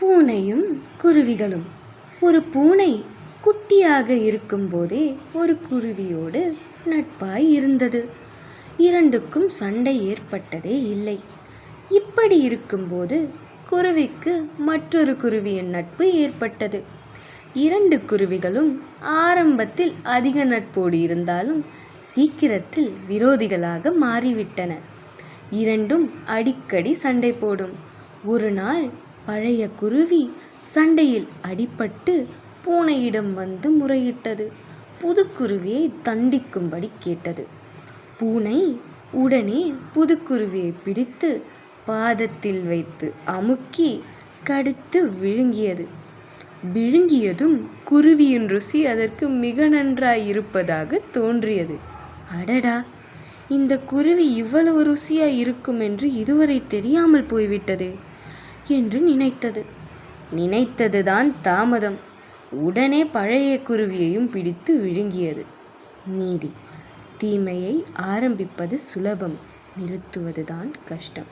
பூனையும் குருவிகளும். ஒரு பூனை குட்டியாக இருக்கும்போதே ஒரு குருவியோடு நட்பாய் இருந்தது. இரண்டுக்கும் சண்டை ஏற்பட்டதே இல்லை. இப்படி இருக்கும்போது குருவிக்கு மற்றொரு குருவியின் நட்பு ஏற்பட்டது. இரண்டு குருவிகளும் ஆரம்பத்தில் அதிக நட்போடு இருந்தாலும் சீக்கிரத்தில் விரோதிகளாக மாறிவிட்டன. இரண்டும் அடிக்கடி சண்டை போடும். ஒரு நாள் பழைய குருவி சண்டையில் அடிபட்டு பூனையிடம் வந்து முறையிட்டது. புதுக்குருவியை தண்டிக்கும்படி கேட்டது. பூனை உடனே புதுக்குருவியை பிடித்து பாதத்தில் வைத்து அமுக்கி கடித்து விழுங்கியது. விழுங்கியதும் குருவியின் ருசி அதற்கு மிக நன்றாயிருப்பதாக தோன்றியது. அடடா, இந்த குருவி இவ்வளவு ருசியாய் இருக்கும் என்று இதுவரை தெரியாமல் போய்விட்டது என்று நினைத்தது. நினைத்ததுதான் தாமதம். உடனே பழைய குருவியையும் பிடித்து விழுங்கியது. நீதி: தீமையை ஆரம்பிப்பது சுலபம், நிறுத்துவதுதான் கஷ்டம்.